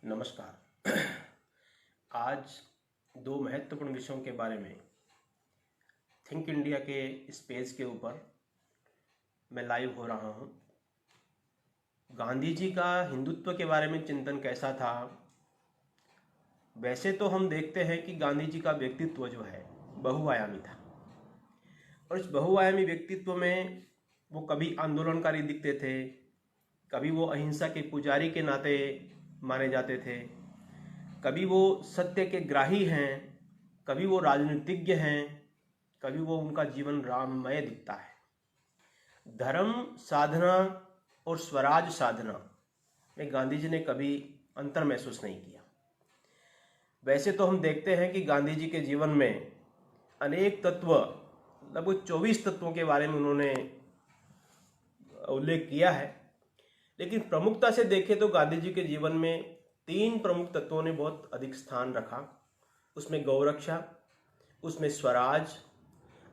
नमस्कार। आज दो महत्वपूर्ण विषयों के बारे में थिंक इंडिया के इस पेज के ऊपर मैं लाइव हो रहा हूँ। गांधी जी का हिंदुत्व के बारे में चिंतन कैसा था। वैसे तो हम देखते हैं कि गांधी जी का व्यक्तित्व जो है बहुआयामी था, और इस बहुआयामी व्यक्तित्व में वो कभी आंदोलनकारी दिखते थे, कभी वो अहिंसा के पुजारी के नाते माने जाते थे, कभी वो सत्य के ग्राही हैं, कभी वो राजनीतिज्ञ हैं, कभी वो उनका जीवन राममय दिखता है। धर्म साधना और स्वराज साधना में गांधी जी ने कभी अंतर महसूस नहीं किया। वैसे तो हम देखते हैं कि गांधी जी के जीवन में अनेक तत्व, लगभग 24 तत्वों के बारे में उन्होंने उल्लेख किया है, लेकिन प्रमुखता से देखें तो गांधी जी के जीवन में 3 प्रमुख तत्वों ने बहुत अधिक स्थान रखा। उसमें गौरक्षा, उसमें स्वराज,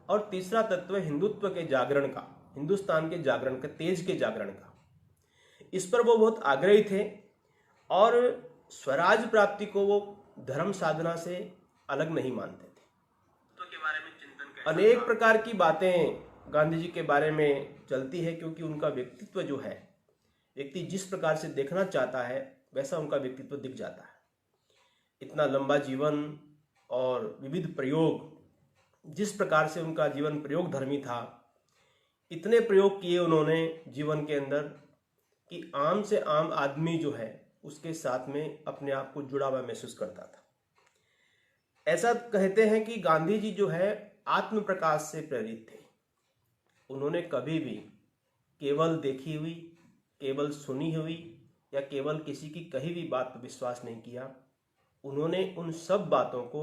और तीसरा तत्व हिंदुत्व के जागरण का, हिंदुस्तान के जागरण का, तेज के जागरण का। इस पर वो बहुत आग्रही थे और स्वराज प्राप्ति को वो धर्म साधना से अलग नहीं मानते थे। तो के बारे में चिंतन अनेक प्रकार की बातें गांधी जी के बारे में चलती है, क्योंकि उनका व्यक्तित्व जो है, व्यक्ति जिस प्रकार से देखना चाहता है वैसा उनका व्यक्तित्व दिख जाता है। इतना लंबा जीवन और विविध प्रयोग, जिस प्रकार से उनका जीवन प्रयोग धर्मी था, इतने प्रयोग किए उन्होंने जीवन के अंदर कि आम से आम आदमी जो है उसके साथ में अपने आप को जुड़ा हुआ महसूस करता था। ऐसा कहते हैं कि गांधी जी जो है आत्म प्रकाश से प्रेरित थे। उन्होंने कभी भी केवल देखी हुई, केवल सुनी हुई या केवल किसी की कही हुई बात पर विश्वास नहीं किया। उन्होंने उन सब बातों को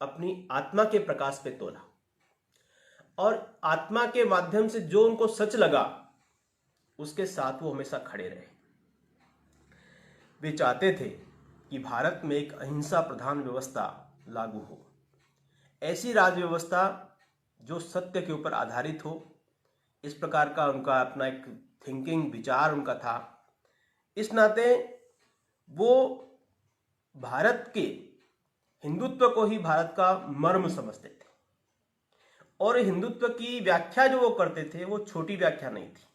अपनी आत्मा के प्रकाश पे तोला, और आत्मा के माध्यम से जो उनको सच लगा उसके साथ वो हमेशा खड़े रहे। वे चाहते थे कि भारत में एक अहिंसा प्रधान व्यवस्था लागू हो, ऐसी राज्य व्यवस्था जो सत्य के ऊपर आधारित हो। इस प्रकार का उनका अपना एक थिंकिंग, विचार उनका था। इस नाते वो भारत के हिंदुत्व को ही भारत का मर्म समझते थे, और हिंदुत्व की व्याख्या जो वो करते थे वो छोटी व्याख्या नहीं थी।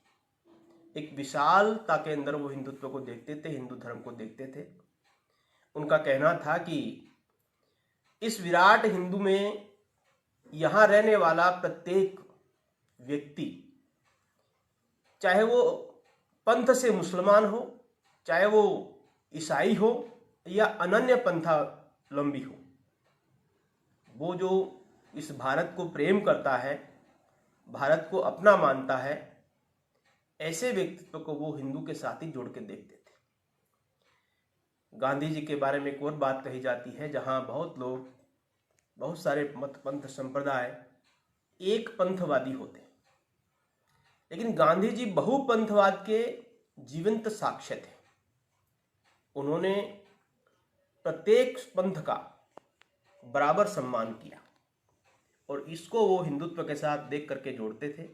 एक विशालता के अंदर वो हिंदुत्व को देखते थे, हिंदू धर्म को देखते थे। उनका कहना था कि इस विराट हिंदू में यहाँ रहने वाला प्रत्येक व्यक्ति, चाहे वो पंथ से मुसलमान हो, चाहे वो ईसाई हो या अनन्य पंथावलंबी हो, वो जो इस भारत को प्रेम करता है, भारत को अपना मानता है, ऐसे व्यक्तित्व को वो हिंदू के साथ ही जोड़ के देखते थे। गांधी जी के बारे में एक और बात कही जाती है, जहां बहुत लोग, बहुत सारे मत पंथ संप्रदाय एक पंथवादी होते, लेकिन गांधी जी बहुपंथवाद के जीवंत साक्ष्य थे। उन्होंने प्रत्येक पंथ का बराबर सम्मान किया, और इसको वो हिंदुत्व के साथ देख करके जोड़ते थे।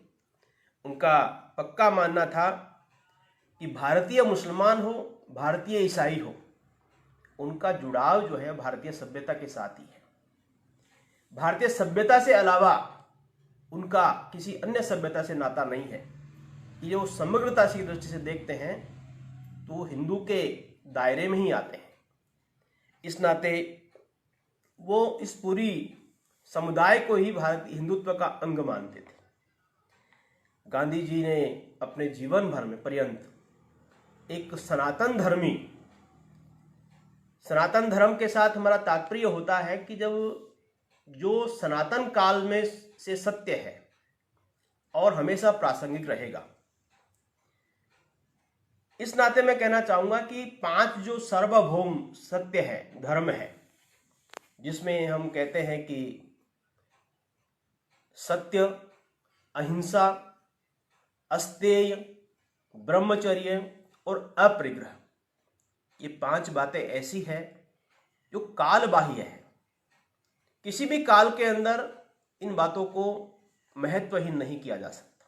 उनका पक्का मानना था कि भारतीय मुसलमान हो, भारतीय ईसाई हो, उनका जुड़ाव जो है भारतीय सभ्यता के साथ ही है। भारतीय सभ्यता से अलावा उनका किसी अन्य सभ्यता से नाता नहीं है। ये वो समग्रता की दृष्टि से देखते हैं तो वो हिंदू के दायरे में ही आते हैं। इस नाते वो इस पूरी समुदाय को ही भारतीय हिंदुत्व का अंग मानते थे। गांधी जी ने अपने जीवन भर में पर्यंत एक सनातन धर्मी, सनातन धर्म के साथ हमारा तात्पर्य होता है कि जब जो सनातन काल में से सत्य है और हमेशा प्रासंगिक रहेगा। इस नाते मैं कहना चाहूंगा कि 5 जो सार्वभौम सत्य है, धर्म है, जिसमें हम कहते हैं कि सत्य, अहिंसा, अस्तेय, ब्रह्मचर्य और अपरिग्रह, ये 5 बातें ऐसी है जो काल बाह्य है। किसी भी काल के अंदर इन बातों को महत्वहीन नहीं किया जा सकता।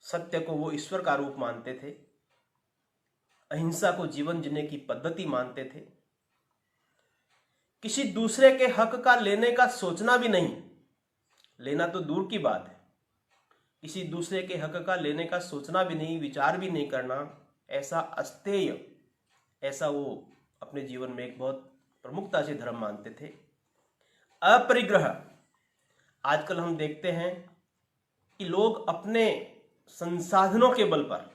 सत्य को वो ईश्वर का रूप मानते थे, अहिंसा को जीवन जीने की पद्धति मानते थे। किसी दूसरे के हक का लेने का सोचना भी नहीं, लेना तो दूर की बात है, किसी दूसरे के हक का लेने का सोचना भी नहीं, विचार भी नहीं करना, ऐसा अस्तेय, ऐसा वो अपने जीवन में एक बहुत प्रमुखता से धर्म मानते थे। अपरिग्रह, आजकल हम देखते हैं कि लोग अपने संसाधनों के बल पर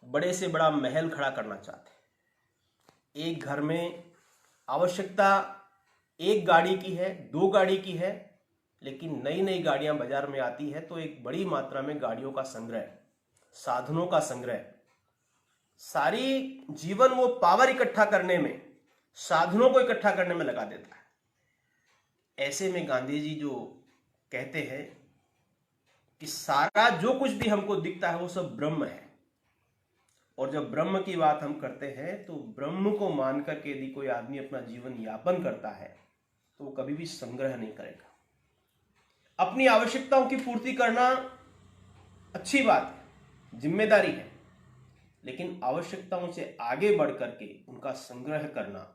बड़े से बड़ा महल खड़ा करना चाहते हैं। एक घर में आवश्यकता एक गाड़ी की है, 2 गाड़ी की है, लेकिन नई नई गाड़ियां बाजार में आती है तो एक बड़ी मात्रा में गाड़ियों का संग्रह, साधनों का संग्रह, सारी जीवन वो पावर इकट्ठा करने में, साधनों को इकट्ठा करने में लगा देता है। ऐसे में गांधी जी जो कहते हैं कि सारा जो कुछ भी हमको दिखता है वो सब ब्रह्म है, और जब ब्रह्म की बात हम करते हैं तो ब्रह्म को मानकर के यदि कोई आदमी अपना जीवन यापन करता है तो वो कभी भी संग्रह नहीं करेगा। अपनी आवश्यकताओं की पूर्ति करना अच्छी बात है, जिम्मेदारी है, लेकिन आवश्यकताओं से आगे बढ़ करके उनका संग्रह करना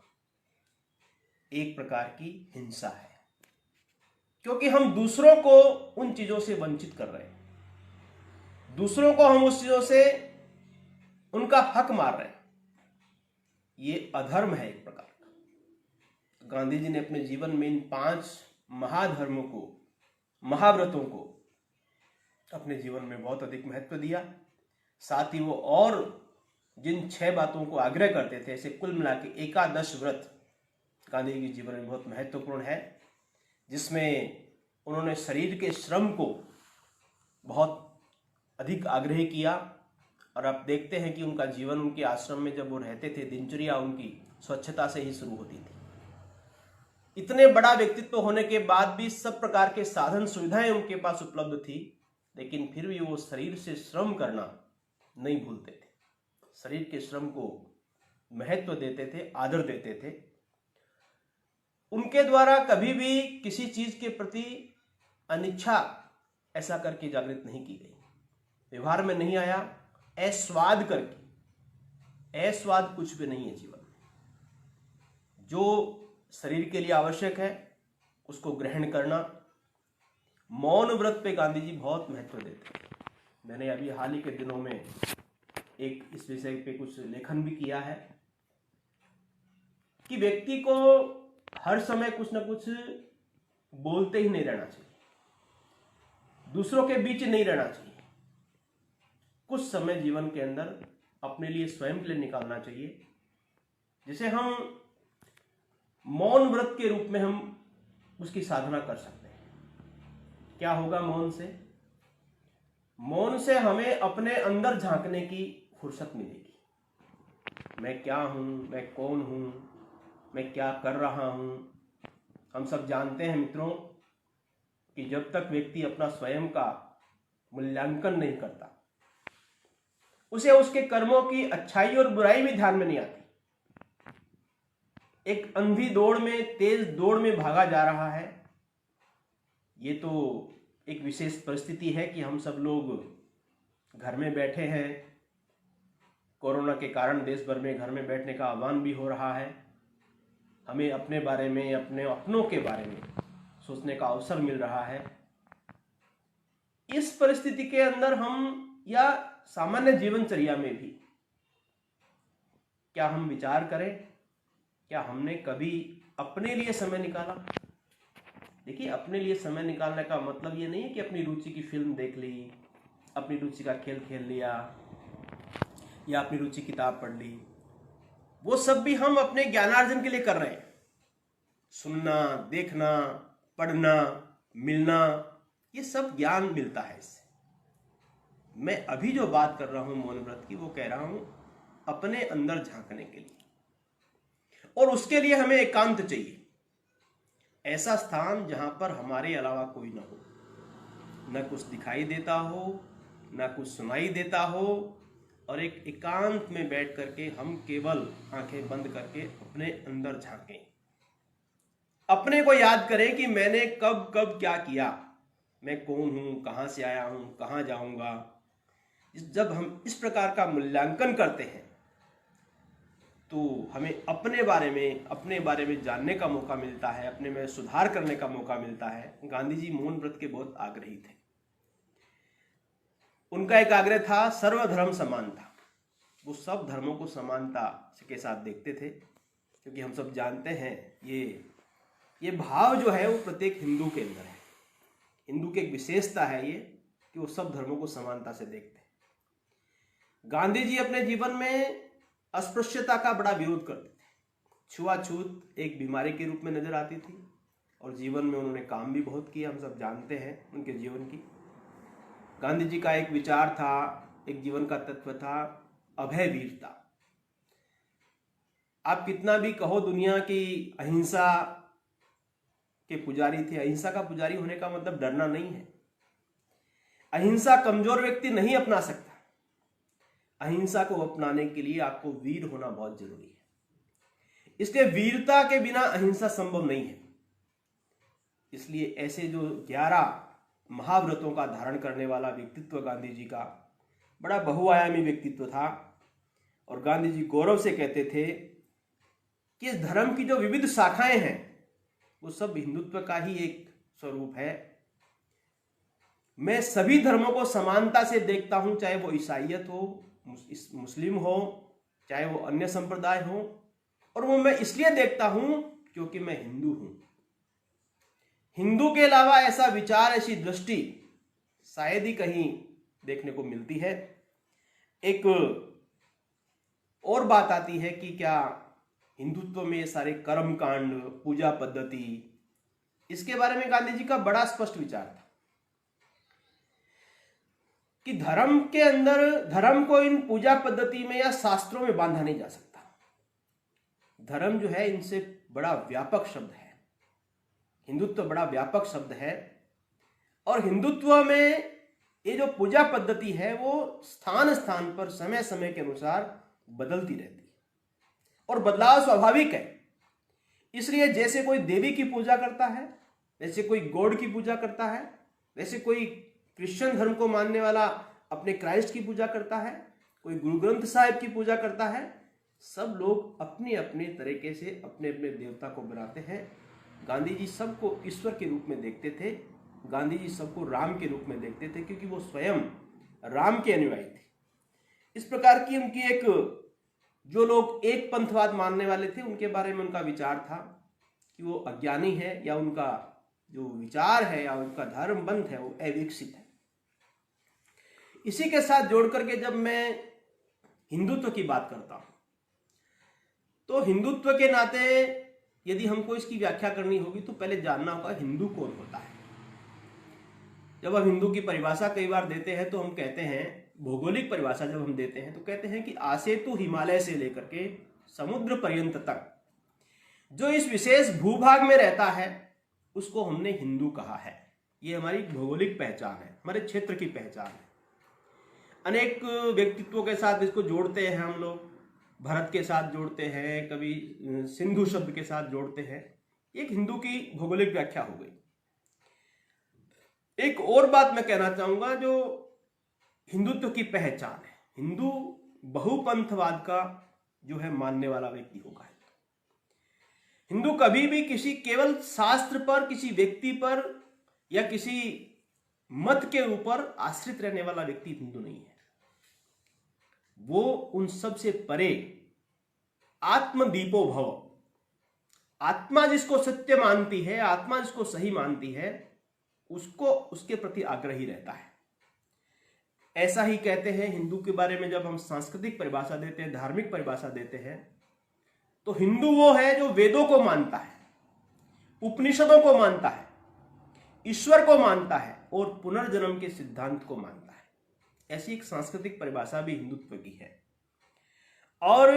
एक प्रकार की हिंसा है, क्योंकि हम दूसरों को उन चीजों से वंचित कर रहे हैं, दूसरों को हम उस चीजों से उनका हक मार रहे हैं। ये अधर्म है एक प्रकार का। गांधी जी ने अपने जीवन में इन 5 महाधर्मों को, महाव्रतों को अपने जीवन में बहुत अधिक महत्व दिया। साथ ही वो और जिन 6 बातों को आग्रह करते थे, ऐसे कुल मिला के 11 व्रत गांधी जी के जीवन में बहुत महत्वपूर्ण है, जिसमें उन्होंने शरीर के श्रम को बहुत अधिक आग्रह किया। और आप देखते हैं कि उनका जीवन, उनके आश्रम में जब वो रहते थे, दिनचर्या उनकी स्वच्छता से ही शुरू होती थी। इतने बड़ा व्यक्तित्व होने के बाद भी सब प्रकार के साधन सुविधाएं उनके पास उपलब्ध थी, लेकिन फिर भी वो शरीर से श्रम करना नहीं भूलते थे, शरीर के श्रम को महत्व देते थे, आदर देते थे। उनके द्वारा कभी भी किसी चीज के प्रति अनिच्छा ऐसा करके जागृत नहीं की गई, व्यवहार में नहीं आया। ऐस्वाद करके, ऐस्वाद कुछ भी नहीं है जीवन में। जो शरीर के लिए आवश्यक है उसको ग्रहण करना। मौन व्रत पे गांधी जी बहुत महत्व देते हैं। मैंने अभी हाल ही के दिनों में एक इस विषय पे कुछ लेखन भी किया है कि व्यक्ति को हर समय कुछ न कुछ बोलते ही नहीं रहना चाहिए, दूसरों के बीच नहीं रहना चाहिए। कुछ समय जीवन के अंदर अपने लिए, स्वयं के लिए निकालना चाहिए, जिसे हम मौन व्रत के रूप में हम उसकी साधना कर सकते हैं। क्या होगा मौन से? मौन से हमें अपने अंदर झांकने की फुर्सत मिलेगी। मैं क्या हूं, मैं कौन हूं, मैं क्या कर रहा हूं। हम सब जानते हैं मित्रों कि जब तक व्यक्ति अपना स्वयं का मूल्यांकन नहीं करता, उसे उसके कर्मों की अच्छाई और बुराई भी ध्यान में नहीं आती। एक अंधी दौड़ में, तेज दौड़ में भागा जा रहा है। ये तो एक विशेष परिस्थिति है कि हम सब लोग घर में बैठे हैं। कोरोना के कारण देश भर में घर में बैठने का आह्वान भी हो रहा है। हमें अपने बारे में, अपने अपनों के बारे में सोचने का अवसर मिल रहा है। इस परिस्थिति के अंदर हम, या सामान्य जीवनचर्या में भी, क्या हम विचार करें, क्या हमने कभी अपने लिए समय निकाला? देखिए, अपने लिए समय निकालने का मतलब ये नहीं है कि अपनी रुचि की फिल्म देख ली, अपनी रुचि का खेल खेल लिया, या अपनी रुचि किताब पढ़ ली। वो सब भी हम अपने ज्ञानार्जन के लिए कर रहे हैं। सुनना, देखना, पढ़ना, मिलना, ये सब ज्ञान मिलता है इससे। मैं अभी जो बात कर रहा हूं मौन व्रत की, वो कह रहा हूं अपने अंदर झांकने के लिए, और उसके लिए हमें एकांत चाहिए। ऐसा स्थान जहां पर हमारे अलावा कोई ना हो, न कुछ दिखाई देता हो, न कुछ सुनाई देता हो, और एक एकांत में बैठ करके हम केवल आंखें बंद करके अपने अंदर झांकें, अपने को याद करें कि मैंने कब कब क्या किया, मैं कौन हूं, कहां से आया हूं, कहां जाऊंगा। जब हम इस प्रकार का मूल्यांकन करते हैं तो हमें अपने बारे में जानने का मौका मिलता है, अपने में सुधार करने का मौका मिलता है। गांधी जी मौन व्रत के बहुत आग्रही थे। उनका एक आग्रह था सर्वधर्म समानता। वो सब धर्मों को समानता के साथ देखते थे, क्योंकि हम सब जानते हैं ये भाव जो है वो प्रत्येक हिंदू के अंदर है। हिंदू की एक विशेषता है ये कि वो सब धर्मों को समानता से देखते हैं। गांधी जी अपने जीवन में अस्पृश्यता का बड़ा विरोध करते थे। छुआछूत एक बीमारी के रूप में नजर आती थी और जीवन में उन्होंने काम भी बहुत किया, हम सब जानते हैं उनके जीवन की। गांधी जी का एक विचार था, एक जीवन का तत्व था अभय वीरता। आप कितना भी कहो दुनिया की अहिंसा के पुजारी थे, अहिंसा का पुजारी होने का मतलब डरना नहीं है। अहिंसा कमजोर व्यक्ति नहीं अपना सकता। अहिंसा को अपनाने के लिए आपको वीर होना बहुत जरूरी है। इसलिए वीरता के बिना अहिंसा संभव नहीं है। इसलिए ऐसे जो 11 महाव्रतों का धारण करने वाला व्यक्तित्व गांधी जी का बड़ा बहुआयामी व्यक्तित्व था। और गांधी जी गौरव से कहते थे कि इस धर्म की जो विविध शाखाएं हैं वो सब हिंदुत्व का ही एक स्वरूप है। मैं सभी धर्मों को समानता से देखता हूं, चाहे वो ईसाईयत हो, मुस्लिम हो, चाहे वो अन्य संप्रदाय हो, और वो मैं इसलिए देखता हूं क्योंकि मैं हिंदू हूं। हिंदू के अलावा ऐसा विचार, ऐसी दृष्टि शायद ही कहीं देखने को मिलती है। एक और बात आती है कि क्या हिंदुत्व में सारे कर्म कांड, पूजा पद्धति, इसके बारे में गांधी जी का बड़ा स्पष्ट विचार था कि धर्म के अंदर धर्म को इन पूजा पद्धति में या शास्त्रों में बांधा नहीं जा सकता। धर्म जो है इनसे बड़ा व्यापक शब्द है। हिंदुत्व बड़ा व्यापक शब्द है और हिंदुत्व में ये जो पूजा पद्धति है वो स्थान स्थान पर समय समय के अनुसार बदलती रहती है और बदलाव स्वाभाविक है। इसलिए जैसे कोई देवी की पूजा करता है, वैसे कोई गॉड की पूजा करता है, वैसे कोई क्रिश्चियन धर्म को मानने वाला अपने क्राइस्ट की पूजा करता है, कोई गुरु ग्रंथ साहिब की पूजा करता है। सब लोग अपने अपने तरीके से अपने अपने देवता को बनाते हैं। गांधी जी सबको ईश्वर के रूप में देखते थे। गांधी जी सबको राम के रूप में देखते थे, क्योंकि वो स्वयं राम के अनुयायी थे। इस प्रकार की उनकी एक, जो लोग एक पंथवाद मानने वाले थे उनके बारे में उनका विचार था कि वो अज्ञानी है, या उनका जो विचार है या उनका धर्म पंथ है वो अविकसित है। इसी के साथ जोड़ करके जब मैं हिंदुत्व की बात करता हूं तो हिंदुत्व के नाते यदि हमको इसकी व्याख्या करनी होगी तो पहले जानना होगा हिंदू कौन होता है। जब हम हिंदू की परिभाषा कई बार देते हैं तो हम कहते हैं, भौगोलिक परिभाषा जब हम देते हैं तो कहते हैं कि आसेतु हिमालय से लेकर के समुद्र पर्यंत तक जो इस विशेष भूभाग में रहता है उसको हमने हिंदू कहा है। ये हमारी भौगोलिक पहचान है, हमारे क्षेत्र की पहचान है। अनेक व्यक्तित्वों के साथ इसको जोड़ते हैं हम लोग, भरत के साथ जोड़ते हैं, कभी सिंधु शब्द के साथ जोड़ते हैं। एक हिंदू की भौगोलिक व्याख्या हो गई। एक और बात मैं कहना चाहूंगा जो हिंदुत्व की पहचान है, हिंदू बहुपंथवाद का जो है मानने वाला व्यक्ति होगा। हिंदू कभी भी किसी केवल शास्त्र पर, किसी व्यक्ति पर या किसी मत के ऊपर आश्रित रहने वाला व्यक्ति हिंदू नहीं है। वो उन सब से परे आत्मदीपो भव, आत्मा जिसको सत्य मानती है, आत्मा जिसको सही मानती है, उसको उसके प्रति आग्रही रहता है। ऐसा ही कहते हैं हिंदू के बारे में जब हम सांस्कृतिक परिभाषा देते हैं, धार्मिक परिभाषा देते हैं, तो हिंदू वो है जो वेदों को मानता है, उपनिषदों को मानता है, ईश्वर को मानता है और पुनर्जन्म के सिद्धांत को मानता है। ऐसी एक सांस्कृतिक परिभाषा भी हिंदुत्व की है। और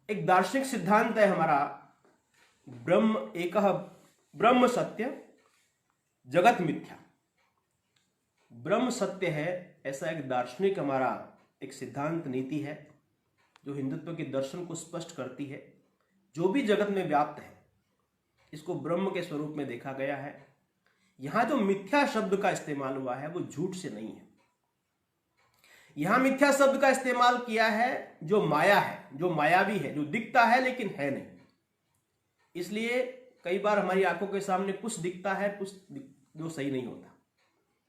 एक दार्शनिक सिद्धांत है हमारा, ब्रह्म एकः ब्रह्म सत्य जगत मिथ्या। ब्रह्म सत्य है, ऐसा एक दार्शनिक हमारा एक सिद्धांत नीति है जो हिंदुत्व के दर्शन को स्पष्ट करती है। जो भी जगत में व्याप्त है इसको ब्रह्म के स्वरूप में देखा गया है। यहां जो मिथ्या शब्द का इस्तेमाल हुआ है वो झूठ से नहीं है। यहां मिथ्या शब्द का इस्तेमाल किया है जो माया है, जो मायावी है, जो दिखता है लेकिन है नहीं। इसलिए कई बार हमारी आंखों के सामने कुछ दिखता है, कुछ जो सही नहीं होता।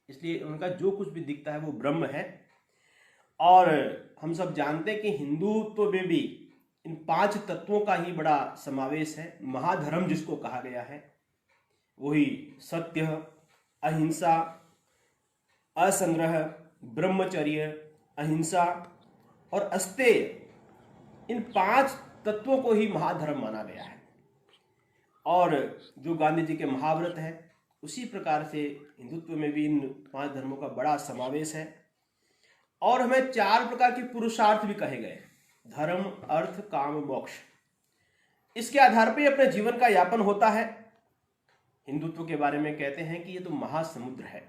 इसलिए उनका जो कुछ भी दिखता है वो ब्रह्म है। और हम सब जानते हैं कि हिंदुत्व में भी इन 5 तत्वों का ही बड़ा समावेश है। महाधर्म जिसको कहा गया है वही सत्य, अहिंसा, असंग्रह, ब्रह्मचर्य, अहिंसा और अस्तेय, इन 5 तत्वों को ही महाधर्म माना गया है। और जो गांधी जी के महाव्रत है उसी प्रकार से हिंदुत्व में भी इन 5 धर्मों का बड़ा समावेश है। और हमें 4 प्रकार के पुरुषार्थ भी कहे गए, धर्म, अर्थ, काम, मोक्ष। इसके आधार पर अपने जीवन का यापन होता है। हिंदुत्व के बारे में कहते हैं कि ये तो महासमुद्र है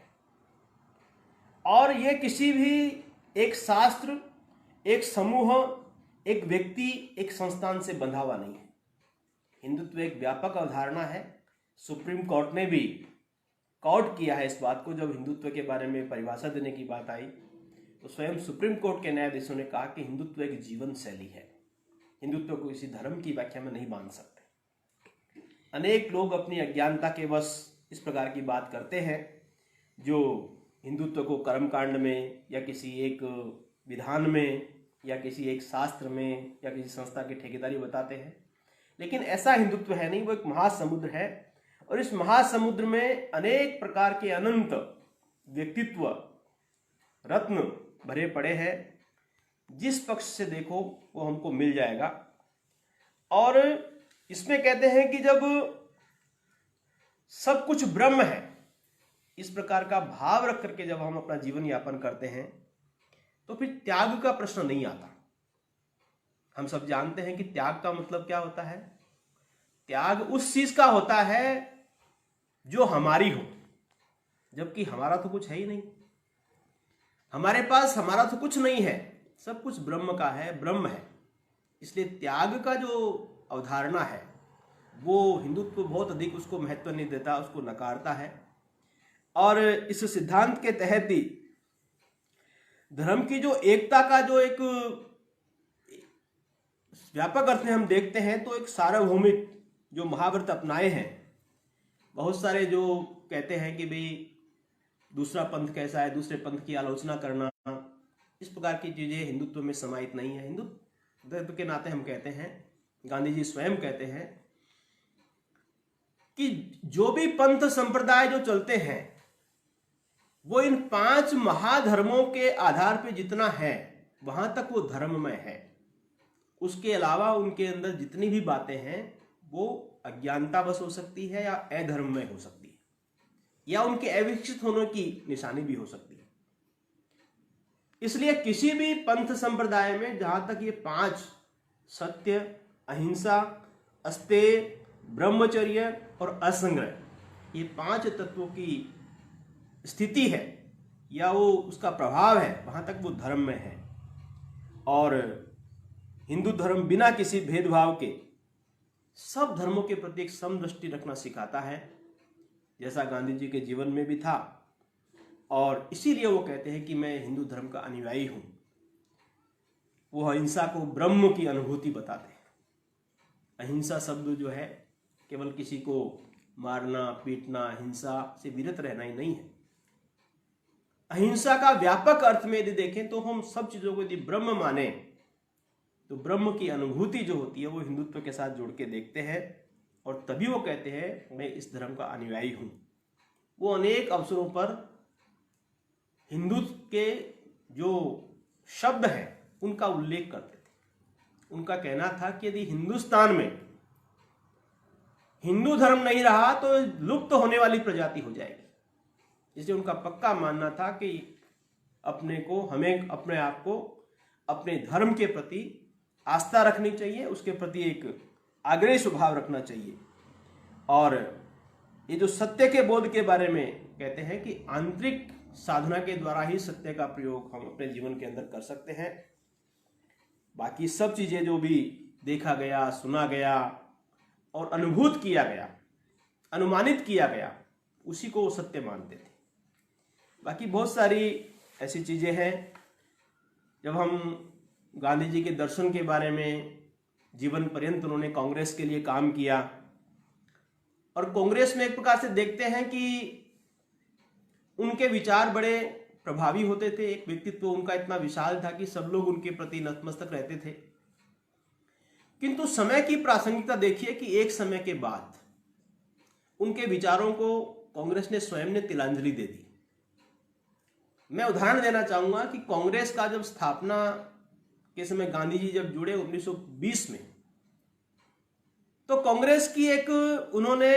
और ये किसी भी एक शास्त्र, एक समूह, एक व्यक्ति, एक संस्थान से बंधा हुआ नहीं है। हिंदुत्व एक व्यापक अवधारणा है। सुप्रीम कोर्ट ने भी कोर्ट किया है इस बात को। जब हिंदुत्व के बारे में परिभाषा देने की बात आई तो स्वयं सुप्रीम कोर्ट के न्यायाधीशों ने कहा कि हिंदुत्व एक जीवन शैली है, हिंदुत्व को किसी धर्म की व्याख्या में नहीं बांध सकते। अनेक लोग अपनी अज्ञानता के वश इस प्रकार की बात करते हैं जो हिंदुत्व को कर्मकांड में या किसी एक विधान में या किसी एक शास्त्र में या किसी संस्था की ठेकेदारी बताते हैं। लेकिन ऐसा हिंदुत्व है नहीं, वो एक महासमुद्र है। और इस महासमुद्र में अनेक प्रकार के अनंत व्यक्तित्व, रत्न भरे पड़े हैं। जिस पक्ष से देखो वो हमको मिल जाएगा। और इसमें कहते हैं कि जब सब कुछ ब्रह्म है, इस प्रकार का भाव रख करके जब हम अपना जीवन यापन करते हैं तो फिर त्याग का प्रश्न नहीं आता। हम सब जानते हैं कि त्याग का मतलब क्या होता है। त्याग उस चीज का होता है जो हमारी हो, जबकि हमारा तो कुछ है ही नहीं। हमारे पास हमारा तो कुछ नहीं है, सब कुछ ब्रह्म का है, ब्रह्म है। इसलिए त्याग का जो अवधारणा है वो हिंदुत्व बहुत अधिक उसको महत्व नहीं देता, उसको नकारता है। और इस सिद्धांत के तहत ही धर्म की जो एकता का जो एक व्यापक अर्थ में हम देखते हैं तो एक सार्वभौमिक जो महाव्रत अपनाए हैं। बहुत सारे जो कहते हैं कि भाई दूसरा पंथ कैसा है, दूसरे पंथ की आलोचना करना, इस प्रकार की चीजें हिंदुत्व में समाहित नहीं है। हिंदुत्व के नाते हम कहते हैं, गांधी जी स्वयं कहते हैं कि जो भी पंथ संप्रदाय जो चलते हैं वो इन 5 महाधर्मों के आधार पर जितना है वहां तक वो धर्ममय है। उसके अलावा उनके अंदर जितनी भी बातें हैं वो अज्ञानतावश हो सकती है या अधर्ममय हो सकती है या उनके अविकसित होने की निशानी भी हो सकती है। इसलिए किसी भी पंथ संप्रदाय में जहां तक ये 5 सत्य, अहिंसा, अस्तेय, ब्रह्मचर्य और असंग्रह, ये 5 तत्वों की स्थिति है या वो उसका प्रभाव है, वहां तक वो धर्म में है। और हिंदू धर्म बिना किसी भेदभाव के सब धर्मों के प्रति एक समदृष्टि रखना सिखाता है, जैसा गांधी जी के जीवन में भी था। और इसीलिए वो कहते हैं कि मैं हिंदू धर्म का अनुयायी हूं। वो अहिंसा को ब्रह्म की अनुभूति बताते हैं। अहिंसा शब्द जो है केवल किसी को मारना, पीटना, हिंसा से विरत रहना ही नहीं है। अहिंसा का व्यापक अर्थ में यदि देखें तो हम सब चीजों को यदि ब्रह्म माने तो ब्रह्म की अनुभूति जो होती है वो हिंदुत्व के साथ जोड़ के देखते हैं और तभी वो कहते हैं मैं इस धर्म का अनुयायी हूं। वो अनेक अवसरों पर हिंदुत्व के जो शब्द हैं उनका उल्लेख करते थे। उनका कहना था कि यदि हिंदुस्तान में हिंदू धर्म नहीं रहा तो लुप्त होने वाली प्रजाति हो जाएगी। इसलिए उनका पक्का मानना था कि हमें अपने आप को अपने धर्म के प्रति आस्था रखनी चाहिए, उसके प्रति एक आग्रही स्वभाव रखना चाहिए। और ये जो सत्य के बोध के बारे में कहते हैं कि आंतरिक साधना के द्वारा ही सत्य का प्रयोग हम अपने जीवन के अंदर कर सकते हैं। बाकी सब चीजें जो भी देखा गया, सुना गया और अनुभूत किया गया, अनुमानित किया गया, उसी को वो सत्य मानते थे। बाकी बहुत सारी ऐसी चीजें हैं जब हम गांधी जी के दर्शन के बारे में, जीवन पर्यंत उन्होंने कांग्रेस के लिए काम किया, और कांग्रेस में एक प्रकार से देखते हैं कि उनके विचार बड़े प्रभावी होते थे। एक व्यक्तित्व उनका इतना विशाल था कि सब लोग उनके प्रति नतमस्तक रहते थे। किंतु समय की प्रासंगिकता देखिए कि एक समय के बाद उनके विचारों को कांग्रेस ने स्वयं ने तिलांजलि दे दी। मैं उदाहरण देना चाहूंगा कि कांग्रेस का जब स्थापना के समय गांधी जी जब जुड़े 1920 में, तो कांग्रेस की एक उन्होंने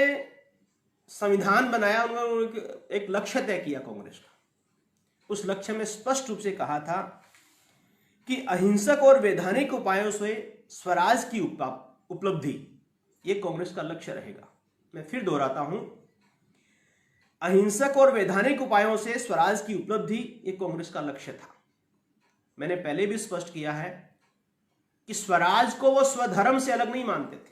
संविधान बनाया, उन्होंने एक लक्ष्य तय किया कांग्रेस का। उस लक्ष्य में स्पष्ट रूप से कहा था कि अहिंसक और वैधानिक उपायों से स्वराज की उपलब्धि, ये कांग्रेस का लक्ष्य रहेगा। मैं फिर दोहराता हूं, अहिंसक और वैधानिक उपायों से स्वराज की उपलब्धि, ये कांग्रेस का लक्ष्य था। मैंने पहले भी स्पष्ट किया है कि स्वराज को वो स्वधर्म से अलग नहीं मानते थे,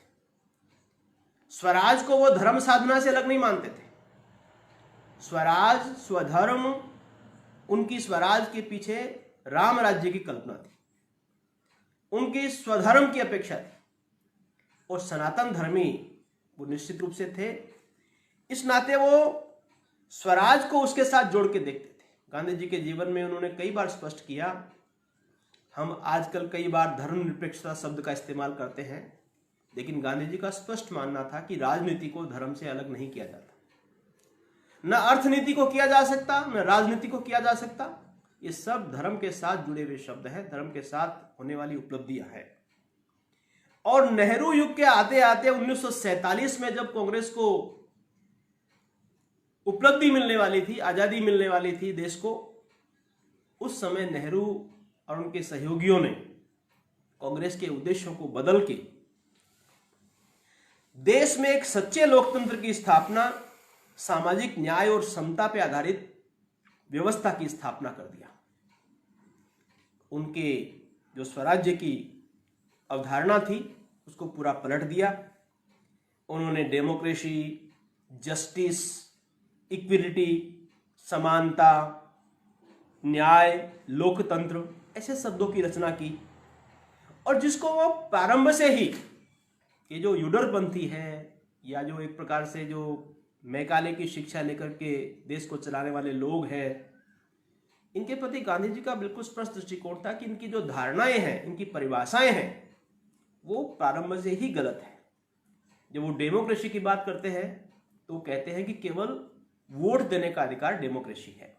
स्वराज को वो धर्म साधना से अलग नहीं मानते थे। स्वराज, स्वधर्म, उनकी स्वराज के पीछे राम राज्य की कल्पना थी, उनकी स्वधर्म की अपेक्षा थी, और सनातन धर्मी वो निश्चित रूप से थे। इस नाते वो स्वराज को उसके साथ जोड़ के देखते थे। गांधी जी के जीवन में उन्होंने कई बार स्पष्ट किया, हम आजकल कई बार धर्मनिरपेक्षता शब्द का इस्तेमाल करते हैं, लेकिन गांधी जी का स्पष्ट मानना था कि राजनीति को धर्म से अलग नहीं किया जाता। न अर्थनीति को किया जा सकता, न राजनीति को किया जा सकता। ये सब धर्म के साथ जुड़े हुए शब्द हैं, धर्म के साथ होने वाली उपलब्धियां हैं। और नेहरू युग के आते आते 1947 में जब कांग्रेस को उपलब्धि मिलने वाली थी, आजादी मिलने वाली थी देश को, उस समय नेहरू और उनके सहयोगियों ने कांग्रेस के उद्देश्यों को बदल के देश में एक सच्चे लोकतंत्र की स्थापना, सामाजिक न्याय और समता पर आधारित व्यवस्था की स्थापना कर दिया। उनके जो स्वराज्य की अवधारणा थी उसको पूरा पलट दिया। उन्होंने डेमोक्रेसी, जस्टिस, इक्विलिटी, समानता, न्याय, लोकतंत्र, ऐसे शब्दों की रचना की, और जिसको वो प्रारंभ से ही, ये जो युडरपंथी है या जो एक प्रकार से जो मैकाले की शिक्षा लेकर के देश को चलाने वाले लोग हैं, इनके प्रति गांधी जी का बिल्कुल स्पष्ट दृष्टिकोण था कि इनकी जो धारणाएं हैं, इनकी परिभाषाएं हैं, वो प्रारंभ से ही गलत है। जब वो डेमोक्रेसी की बात करते हैं तो वो कहते हैं कि केवल वोट देने का अधिकार डेमोक्रेसी है।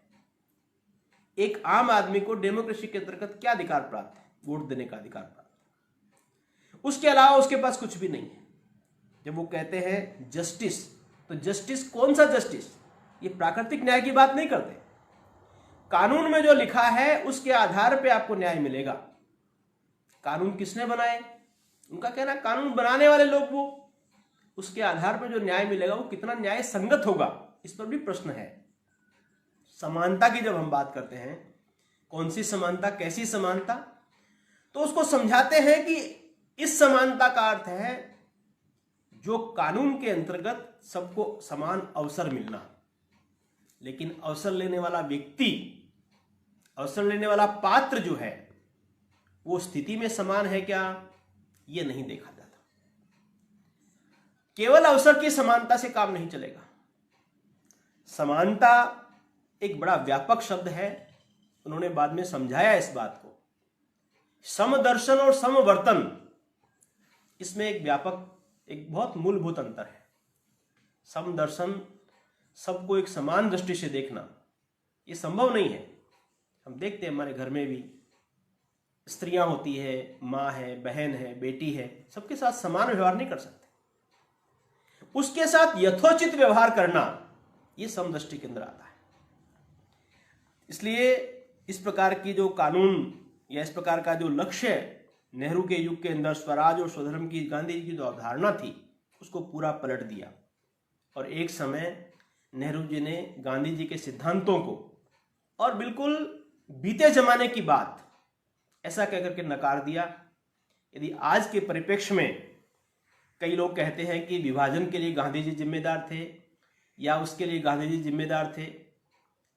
एक आम आदमी को डेमोक्रेसी के अंतर्गत क्या अधिकार प्राप्त है? वोट देने का अधिकार प्राप्त है, उसके अलावा उसके पास कुछ भी नहीं है। जब वो कहते हैं जस्टिस, तो जस्टिस कौन सा जस्टिस? ये प्राकृतिक न्याय की बात नहीं करते। कानून में जो लिखा है उसके आधार पे आपको न्याय मिलेगा। कानून किसने बनाए? उनका कहना कानून बनाने वाले लोग, वो उसके आधार पर जो न्याय मिलेगा वो कितना न्याय संगत होगा, इस पर भी प्रश्न है। समानता की जब हम बात करते हैं, कौन सी समानता, कैसी समानता, तो उसको समझाते हैं कि इस समानता का अर्थ है जो कानून के अंतर्गत सबको समान अवसर मिलना, लेकिन अवसर लेने वाला व्यक्ति, अवसर लेने वाला पात्र जो है वो स्थिति में समान है क्या, ये नहीं देखा जाता। केवल अवसर की समानता से काम नहीं चलेगा। समानता एक बड़ा व्यापक शब्द है, उन्होंने बाद में समझाया इस बात को। समदर्शन और समवर्तन, इसमें एक व्यापक, एक बहुत मूलभूत अंतर है। समदर्शन, सबको एक समान दृष्टि से देखना, ये संभव नहीं है। हम देखते हैं हमारे घर में भी स्त्रियां होती है, माँ है, बहन है, बेटी है, सबके साथ समान व्यवहार नहीं कर सकते। उसके साथ यथोचित व्यवहार करना, ये समदृष्टि के अंदर आता है। इसलिए इस प्रकार की जो कानून या इस प्रकार का जो लक्ष्य नेहरू के युग के अंदर स्वराज और स्वधर्म की गांधी जी की जो अवधारणा थी, उसको पूरा पलट दिया। और एक समय नेहरू जी ने गांधी जी के सिद्धांतों को और बिल्कुल बीते जमाने की बात ऐसा कहकर के नकार दिया। यदि आज के परिप्रेक्ष्य में कई लोग कहते हैं कि विभाजन के लिए गांधी जी जिम्मेदार थे या उसके लिए गांधी जी जिम्मेदार थे,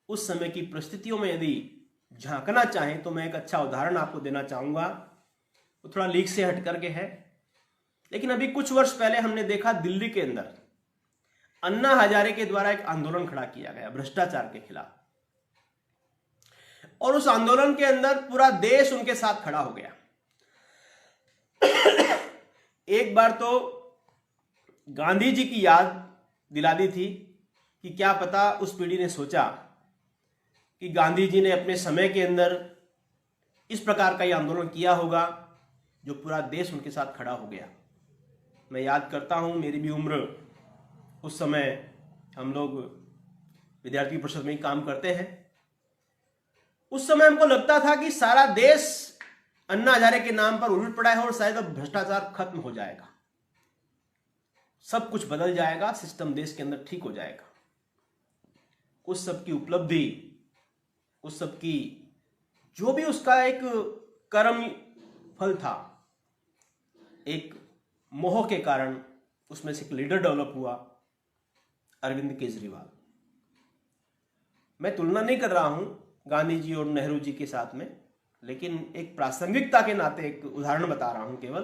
उस समय की परिस्थितियों में यदि झांकना चाहें तो मैं एक अच्छा उदाहरण आपको देना चाहूँगा। वो थोड़ा लीक से हट करके है, लेकिन अभी कुछ वर्ष पहले हमने देखा दिल्ली के अंदर अन्ना हजारे के द्वारा एक आंदोलन खड़ा किया गया भ्रष्टाचार के खिलाफ, और उस आंदोलन के अंदर पूरा देश उनके साथ खड़ा हो गया। एक बार तो गांधी जी की याद दिला दी थी कि क्या पता उस पीढ़ी ने सोचा कि गांधी जी ने अपने समय के अंदर इस प्रकार का ये आंदोलन किया होगा जो पूरा देश उनके साथ खड़ा हो गया। मैं याद करता हूं, मेरी भी उम्र उस समय, हम लोग विद्यार्थी परिषद में ही काम करते हैं, उस समय हमको लगता था कि सारा देश अन्ना हजारे के नाम पर उलट पड़ा है और शायद अब भ्रष्टाचार खत्म हो जाएगा, सब कुछ बदल जाएगा, सिस्टम देश के अंदर ठीक हो जाएगा। उस सब की उपलब्धि, उस सब की जो भी उसका एक कर्म फल था, एक मोह के कारण उसमें से एक लीडर डेवलप हुआ, अरविंद केजरीवाल। मैं तुलना नहीं कर रहा हूं गांधी जी और नेहरू जी के साथ में, लेकिन एक प्रासंगिकता के नाते एक उदाहरण बता रहा हूं केवल,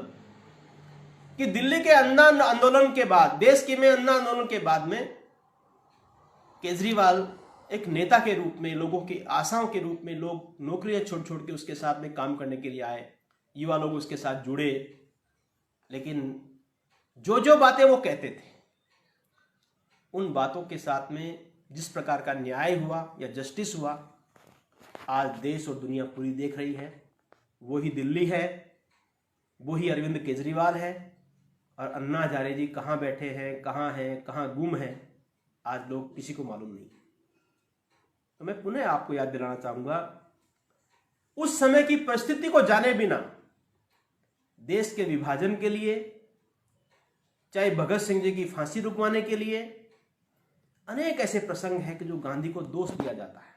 कि दिल्ली के अन्ना आंदोलन के बाद, देश के में अन्ना आंदोलन के बाद में केजरीवाल एक नेता के रूप में, लोगों की आशाओं के रूप में, लोग नौकरियां छोड़ छोड़ के उसके साथ में काम करने के लिए आए, युवा लोग उसके साथ जुड़े। लेकिन जो जो बातें वो कहते थे, उन बातों के साथ में जिस प्रकार का न्याय हुआ या जस्टिस हुआ, आज देश और दुनिया पूरी देख रही है। वही दिल्ली है, वही अरविंद केजरीवाल है, और अन्ना हजारे जी कहाँ बैठे हैं, कहाँ गुम हैं, आज लोग किसी को मालूम नहीं। तो मैं पुनः आपको याद दिलाना चाहूंगा, उस समय की परिस्थिति को जाने बिना देश के विभाजन के लिए, चाहे भगत सिंह जी की फांसी रुकवाने के लिए, अनेक ऐसे प्रसंग हैं कि जो गांधी को दोष दिया जाता है।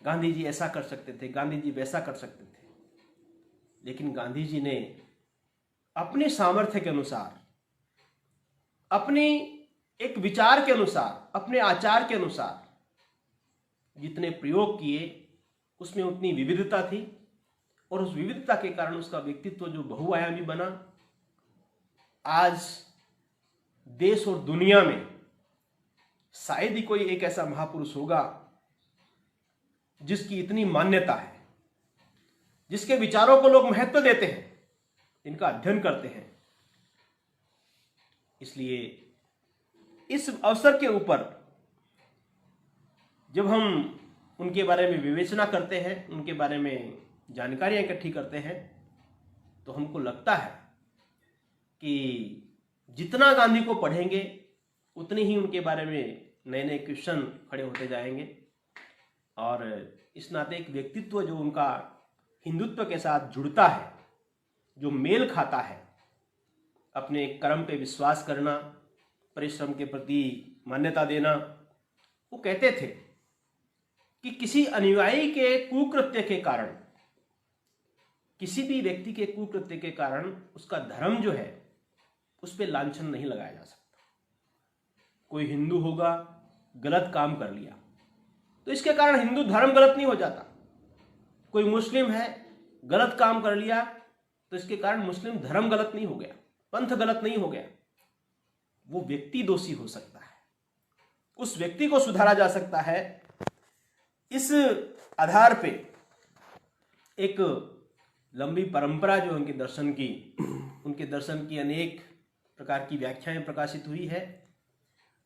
गांधी जी ऐसा कर सकते थे, गांधी जी वैसा कर सकते थे, लेकिन गांधी जी ने अपने सामर्थ्य के अनुसार, अपनी एक विचार के अनुसार, अपने आचार के अनुसार जितने प्रयोग किए, उसमें उतनी विविधता थी, और उस विविधता के कारण उसका व्यक्तित्व जो बहुआयामी बना, आज देश और दुनिया में शायद ही कोई एक ऐसा महापुरुष होगा जिसकी इतनी मान्यता है, जिसके विचारों को लोग महत्व देते हैं, इनका अध्ययन करते हैं। इसलिए इस अवसर के ऊपर जब हम उनके बारे में विवेचना करते हैं, उनके बारे में जानकारियां इकट्ठी करते हैं, तो हमको लगता है कि जितना गांधी को पढ़ेंगे उतनी ही उनके बारे में नए नए क्वेश्चन खड़े होते जाएंगे। और इस नाते एक व्यक्तित्व जो उनका हिंदुत्व के साथ जुड़ता है, जो मेल खाता है, अपने कर्म पे विश्वास करना, परिश्रम के प्रति मान्यता देना। वो कहते थे कि किसी अनुयायी के कुकृत्य के कारण, किसी भी व्यक्ति के कुकृत्य के कारण उसका धर्म जो है उस पर लांछन नहीं लगाया जा सकता। कोई हिंदू होगा, गलत काम कर लिया तो इसके कारण हिंदू धर्म गलत नहीं हो जाता। कोई मुस्लिम है, गलत काम कर लिया तो इसके कारण मुस्लिम धर्म गलत नहीं हो गया, पंथ गलत नहीं हो गया। वो व्यक्ति दोषी हो सकता है, उस व्यक्ति को सुधारा जा सकता है। इस आधार पे एक लंबी परंपरा जो उनके दर्शन की अनेक प्रकार की व्याख्याएं प्रकाशित हुई है,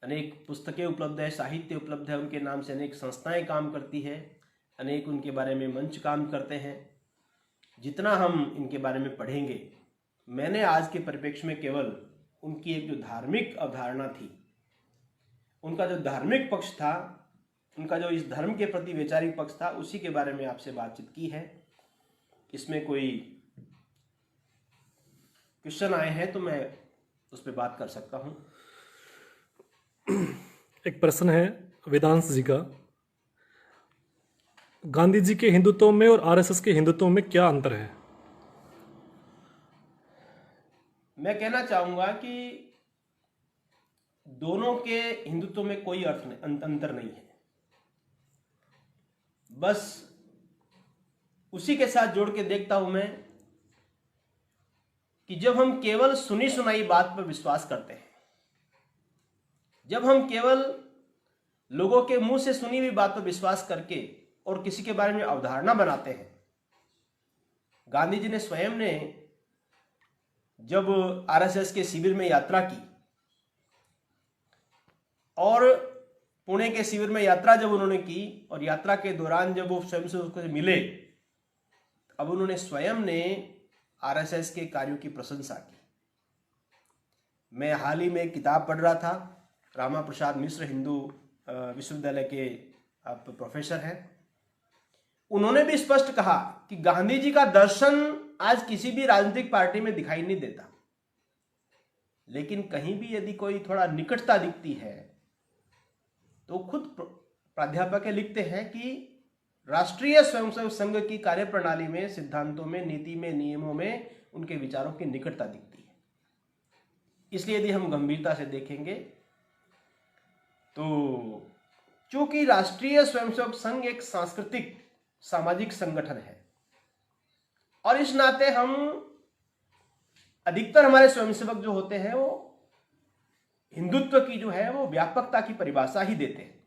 अनेक पुस्तकें उपलब्ध है, साहित्य उपलब्ध है, उनके नाम से अनेक संस्थाएं काम करती है, अनेक उनके बारे में मंच काम करते हैं। जितना हम इनके बारे में पढ़ेंगे, मैंने आज के परिप्रेक्ष्य में केवल उनकी एक जो धार्मिक अवधारणा थी, उनका जो धार्मिक पक्ष था, उनका जो इस धर्म के प्रति वैचारिक पक्ष था, उसी के बारे में आपसे बातचीत की है। इसमें कोई क्वेश्चन आए हैं तो मैं उस पर बात कर सकता हूं। एक प्रश्न है वेदांश जी का, गांधी जी के हिंदुत्व में और आरएसएस के हिंदुत्व में क्या अंतर है? मैं कहना चाहूंगा कि दोनों के हिंदुत्व में कोई अंतर नहीं है। बस उसी के साथ जोड़ के देखता हूं मैं कि जब हम केवल सुनी सुनाई बात पर विश्वास करते हैं, जब हम केवल लोगों के मुंह से सुनी हुई बात पर विश्वास करके और किसी के बारे में अवधारणा बनाते हैं। गांधी जी ने स्वयं ने जब आरएसएस के शिविर में यात्रा की और पुणे के शिविर में यात्रा जब उन्होंने की और यात्रा के दौरान जब वो स्वयं से उसको मिले, अब उन्होंने स्वयं ने आरएसएस के कार्यों की प्रशंसा की। मैं हाल ही में एक किताब पढ़ रहा था, रामा प्रसाद मिश्र हिंदू विश्वविद्यालय के आप प्रोफेसर हैं, उन्होंने भी स्पष्ट कहा कि गांधी जी का दर्शन आज किसी भी राजनीतिक पार्टी में दिखाई नहीं देता, लेकिन कहीं भी यदि कोई थोड़ा निकटता दिखती है तो खुद प्राध्यापक लिखते हैं कि राष्ट्रीय स्वयंसेवक संघ की कार्यप्रणाली में, सिद्धांतों में, नीति में, नियमों में उनके विचारों की निकटता दिखती है। इसलिए यदि हम गंभीरता से देखेंगे तो चूंकि राष्ट्रीय स्वयंसेवक संघ एक सांस्कृतिक सामाजिक संगठन है और इस नाते हम अधिकतर हमारे स्वयंसेवक जो होते हैं वो हिंदुत्व की जो है वो व्यापकता की परिभाषा ही देते हैं।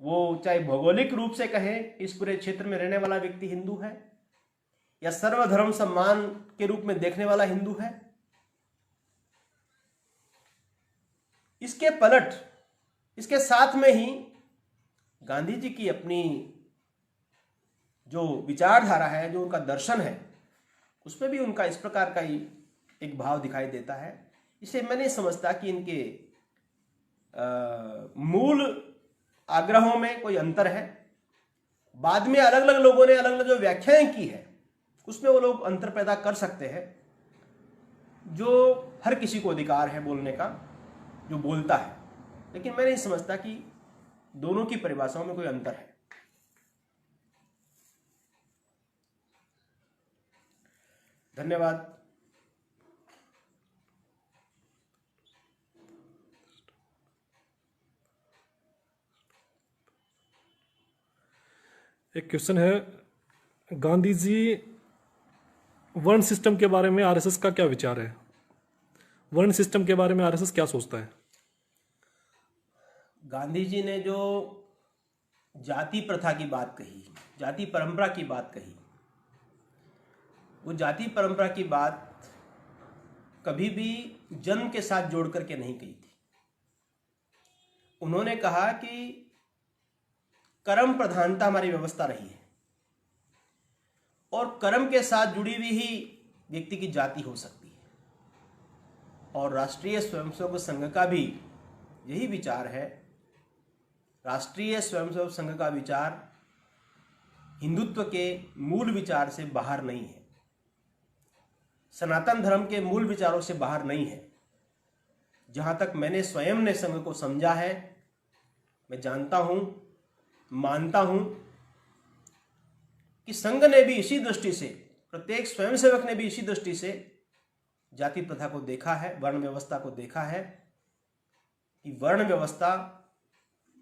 वो चाहे भौगोलिक रूप से कहें इस पूरे क्षेत्र में रहने वाला व्यक्ति हिंदू है या सर्वधर्म सम्मान के रूप में देखने वाला हिंदू है, इसके पलट, इसके साथ में ही गांधी जी की अपनी जो विचारधारा है, जो उनका दर्शन है, उसमें भी उनका इस प्रकार का ही एक भाव दिखाई देता है। इसे मैं नहीं समझता कि इनके मूल आग्रहों में कोई अंतर है। बाद में अलग अलग लोगों ने अलग अलग जो व्याख्याएं की है उसमें वो लोग अंतर पैदा कर सकते हैं, जो हर किसी को अधिकार है बोलने का, जो बोलता है, लेकिन मैं नहीं समझता कि दोनों की परिभाषाओं में कोई अंतर है। धन्यवाद। एक क्वेश्चन है, गांधी जी वर्ण सिस्टम के बारे में आरएसएस का क्या विचार है? वर्ण सिस्टम के बारे में आरएसएस क्या सोचता है? गांधी जी ने जो जाति प्रथा की बात कही, जाति परंपरा की बात कही, वो जाति परंपरा की बात कभी भी जन्म के साथ जोड़ करके नहीं कही थी। उन्होंने कहा कि कर्म प्रधानता हमारी व्यवस्था रही है और कर्म के साथ जुड़ी हुई ही व्यक्ति की जाति हो सकती है। और राष्ट्रीय स्वयंसेवक संघ का भी यही विचार है। राष्ट्रीय स्वयंसेवक संघ का विचार हिंदुत्व के मूल विचार से बाहर नहीं है, सनातन धर्म के मूल विचारों से बाहर नहीं है। जहां तक मैंने स्वयं ने संघ को समझा है, मैं जानता हूं, मानता हूं कि संघ ने भी इसी दृष्टि से, प्रत्येक स्वयंसेवक ने भी इसी दृष्टि से जाति प्रथा को देखा है, वर्ण व्यवस्था को देखा है कि वर्ण व्यवस्था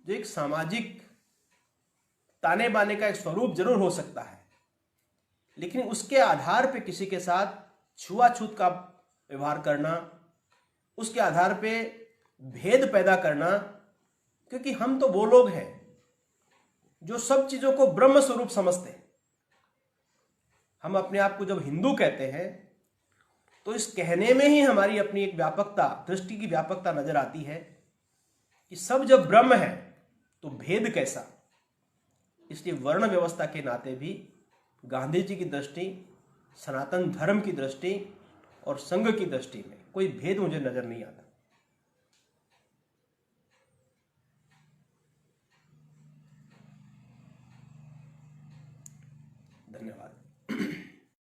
जो एक सामाजिक ताने बाने का एक स्वरूप जरूर हो सकता है, लेकिन उसके आधार पे किसी के साथ छुआछूत का व्यवहार करना, उसके आधार पे भेद पैदा करना, क्योंकि हम तो वो लोग हैं जो सब चीजों को ब्रह्म स्वरूप समझते हैं। हम अपने आप को जब हिंदू कहते हैं तो इस कहने में ही हमारी अपनी एक व्यापकता, दृष्टि की व्यापकता नजर आती है कि सब जब ब्रह्म है तो भेद कैसा। इसलिए वर्ण व्यवस्था के नाते भी गांधी जी की दृष्टि, सनातन धर्म की दृष्टि और संघ की दृष्टि में कोई भेद मुझे नजर नहीं आता।